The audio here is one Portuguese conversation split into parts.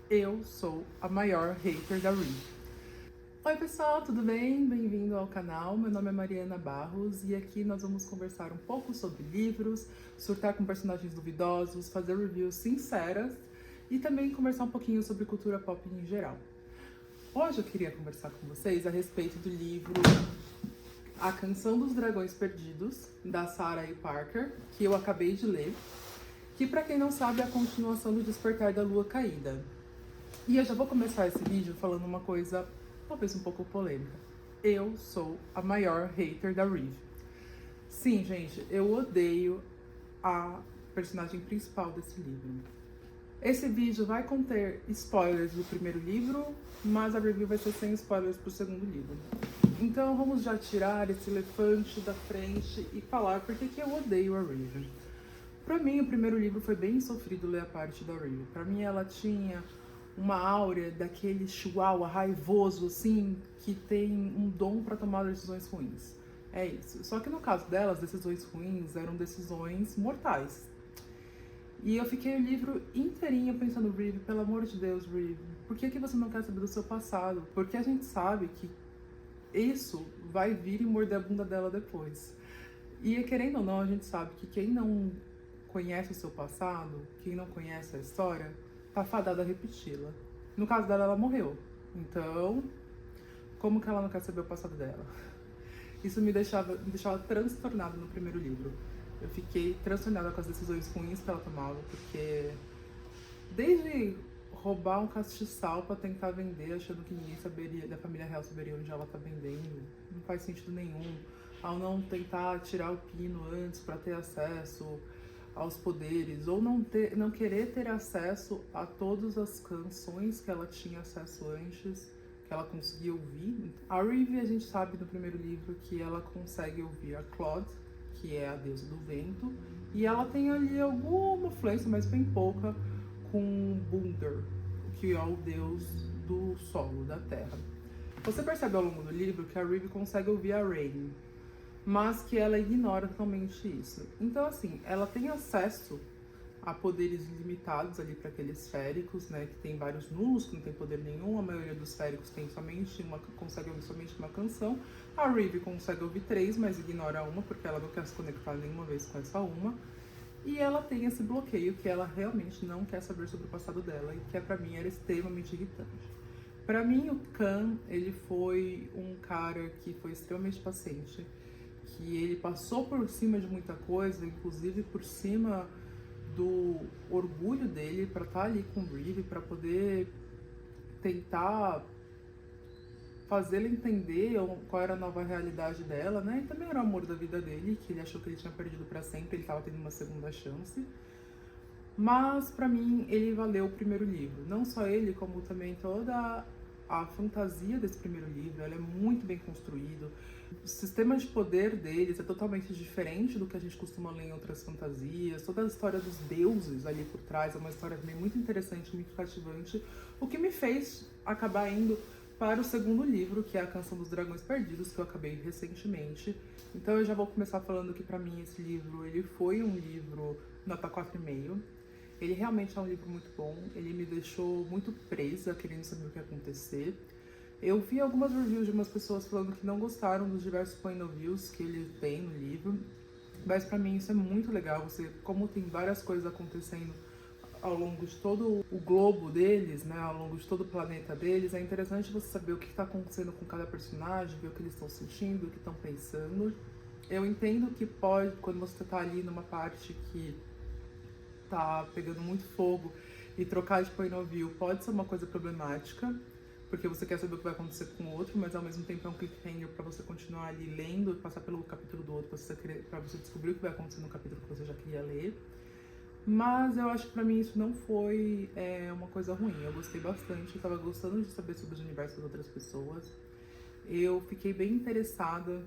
Eu sou a maior hater da Reeve. Oi pessoal, tudo bem? Bem-vindo ao canal. Meu nome é Mariana Barros e aqui nós vamos conversar um pouco sobre livros, surtar com personagens duvidosos, fazer reviews sinceras e também conversar um pouquinho sobre cultura pop em geral. Hoje eu queria conversar com vocês a respeito do livro A Canção dos Dragões Perdidos, da Sarah A. Parker, que eu acabei de ler, que pra quem não sabe é a continuação do Despertar da Lua Caída. E eu já vou começar esse vídeo falando uma coisa talvez um pouco polêmica. Eu sou a maior hater da Reeve. Sim, gente, eu odeio a personagem principal desse livro. Esse vídeo vai conter spoilers do primeiro livro, mas a review vai ser sem spoilers pro segundo livro. Então vamos já tirar esse elefante da frente e falar por que eu odeio a Reeve. Pra mim, o primeiro livro foi bem sofrido ler a parte da Reeve. Pra mim, ela tinha uma áurea daquele chihuahua raivoso, assim, que tem um dom pra tomar decisões ruins. É isso. Só que no caso dela, as decisões ruins eram decisões mortais. E eu fiquei o livro inteirinho pensando, Reeve, pelo amor de Deus, Reeve, por que você não quer saber do seu passado? Porque a gente sabe que isso vai vir e morder a bunda dela depois. E querendo ou não, a gente sabe que quem não conhece o seu passado, quem não conhece a história, tá fadada a repeti-la. No caso dela, ela morreu. Então, como que ela não quer saber o passado dela? Isso me deixava transtornada no primeiro livro. Eu fiquei transtornada com as decisões ruins que ela tomava, porque desde roubar um castiçal pra tentar vender, achando que ninguém saberia, da família real saberia onde ela tá vendendo, não faz sentido nenhum. Ao não tentar tirar o pino antes pra ter acesso aos poderes, ou não querer ter acesso a todas as canções que ela tinha acesso antes, que ela conseguia ouvir. A Reeve, a gente sabe no primeiro livro que ela consegue ouvir a Claude, que é a deusa do vento, e ela tem ali alguma influência, mas bem pouca, com Bunder, que é o deus do solo, da terra. Você percebe ao longo do livro que a Reeve consegue ouvir a Rain, mas que ela ignora totalmente isso. Então, assim, ela tem acesso a poderes ilimitados ali para aqueles féricos, né, que tem vários nulos, que não tem poder nenhum, a maioria dos féricos tem consegue ouvir somente uma canção. A Reeve consegue ouvir 3, mas ignora uma, porque ela não quer se conectar nenhuma vez com essa uma. E ela tem esse bloqueio que ela realmente não quer saber sobre o passado dela, e que pra mim era extremamente irritante. Pra mim, o Khan, ele foi um cara que foi extremamente paciente, que ele passou por cima de muita coisa, inclusive por cima do orgulho dele para estar ali com o Reeve, para poder tentar fazê-la entender qual era a nova realidade dela, né? E também era o amor da vida dele, que ele achou que ele tinha perdido para sempre, ele estava tendo uma segunda chance. Mas para mim ele valeu o primeiro livro, não só ele, como também toda a fantasia desse primeiro livro. Ela é muito bem construído. O sistema de poder deles é totalmente diferente do que a gente costuma ler em outras fantasias. Toda a história dos deuses ali por trás é uma história também muito interessante, muito cativante, o que me fez acabar indo para o segundo livro, que é A Canção dos Dragões Perdidos, que eu acabei recentemente. Então eu já vou começar falando que pra mim esse livro, ele foi um livro nota 4,5. Ele realmente é um livro muito bom, ele me deixou muito presa, querendo saber o que ia acontecer. Eu vi algumas reviews de umas pessoas falando que não gostaram dos diversos point of views que ele tem no livro, mas pra mim isso é muito legal. Como tem várias coisas acontecendo ao longo de todo o globo deles, né, ao longo de todo o planeta deles, é interessante você saber o que está acontecendo com cada personagem, ver o que eles estão sentindo, o que estão pensando. Eu entendo que pode, quando você tá ali numa parte que tá pegando muito fogo, e trocar de point of view pode ser uma coisa problemática, porque você quer saber o que vai acontecer com o outro, mas ao mesmo tempo é um cliffhanger para você continuar ali lendo, passar pelo capítulo do outro, para você descobrir o que vai acontecer no capítulo que você já queria ler. Mas eu acho que pra mim isso não foi uma coisa ruim. Eu gostei bastante, eu tava gostando de saber sobre os universos das outras pessoas. Eu fiquei bem interessada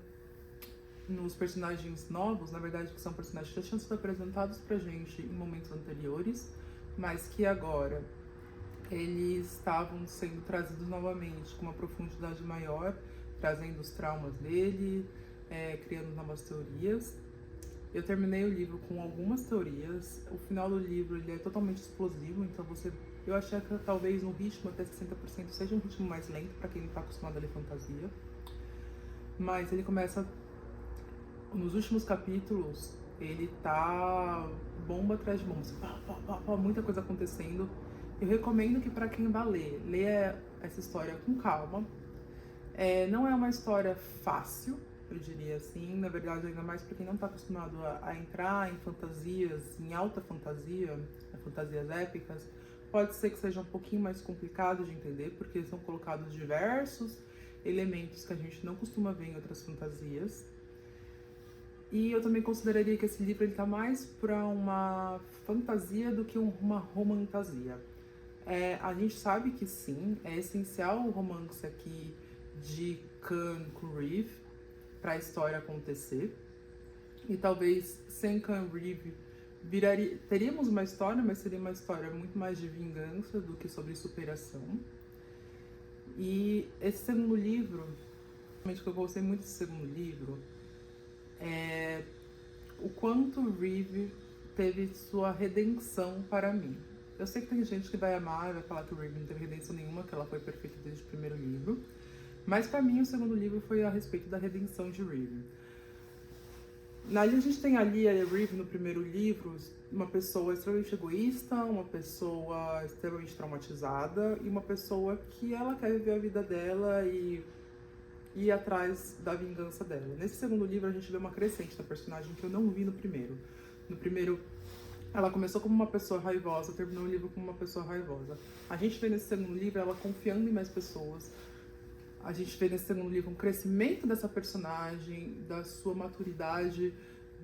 nos personagens novos, na verdade que são personagens que já tinham sido apresentados pra gente em momentos anteriores, mas que agora eles estavam sendo trazidos novamente com uma profundidade maior, trazendo os traumas dele, criando novas teorias. Eu terminei o livro com algumas teorias. O final do livro ele é totalmente explosivo, então Eu achei que talvez no ritmo até 60% seja um ritmo mais lento para quem não tá acostumado a ler fantasia. Mas ele começa, nos últimos capítulos, ele tá bomba atrás de bomba, muita coisa acontecendo. Eu recomendo que para quem vai ler, leia essa história com calma. Não é uma história fácil, eu diria assim, na verdade, ainda mais para quem não está acostumado a entrar em fantasias, em alta fantasia, fantasias épicas, pode ser que seja um pouquinho mais complicado de entender, porque são colocados diversos elementos que a gente não costuma ver em outras fantasias. E eu também consideraria que esse livro está mais para uma fantasia do que uma romantasia. A gente sabe que sim, é essencial o romance aqui de Khan com Reeve para a história acontecer. E talvez sem Khan Reeve teríamos uma história, mas seria uma história muito mais de vingança do que sobre superação. E esse segundo livro, realmente que eu gostei muito desse segundo livro, é o quanto Reeve teve sua redenção para mim. Eu sei que tem gente que vai amar, vai falar que o Reeve não teve redenção nenhuma, que ela foi perfeita desde o primeiro livro. Mas para mim o segundo livro foi a respeito da redenção de Reeve. A gente tem ali a Reeve no primeiro livro, uma pessoa extremamente egoísta, uma pessoa extremamente traumatizada e uma pessoa que ela quer viver a vida dela e ir atrás da vingança dela. Nesse segundo livro a gente vê uma crescente da personagem que eu não vi no primeiro. No primeiro ela começou como uma pessoa raivosa, terminou o livro como uma pessoa raivosa. A gente vê nesse segundo livro ela confiando em mais pessoas. A gente vê nesse segundo livro um crescimento dessa personagem, da sua maturidade,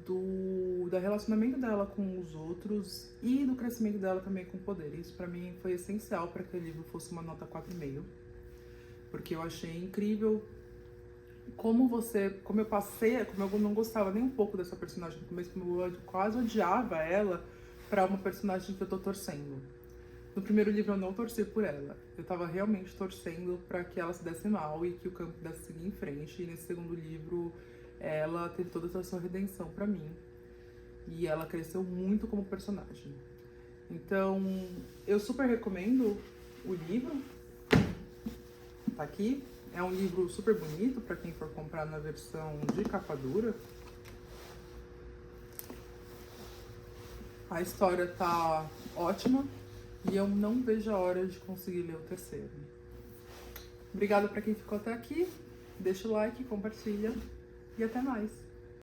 do relacionamento dela com os outros e do crescimento dela também com o poder. Isso pra mim foi essencial para que o livro fosse uma nota 4,5. Porque eu achei incrível como eu não gostava nem um pouco dessa personagem no começo, como eu quase odiava ela, pra uma personagem que eu tô torcendo. No primeiro livro eu não torci por ela, eu tava realmente torcendo pra que ela se desse mal e que o campo pudesse seguir em frente. E nesse segundo livro ela teve toda essa sua redenção pra mim. E ela cresceu muito como personagem. Então, eu super recomendo o livro. Tá aqui. É um livro super bonito para quem for comprar na versão de capa dura. A história tá ótima e eu não vejo a hora de conseguir ler o terceiro. Obrigada para quem ficou até aqui. Deixa o like, compartilha e até mais.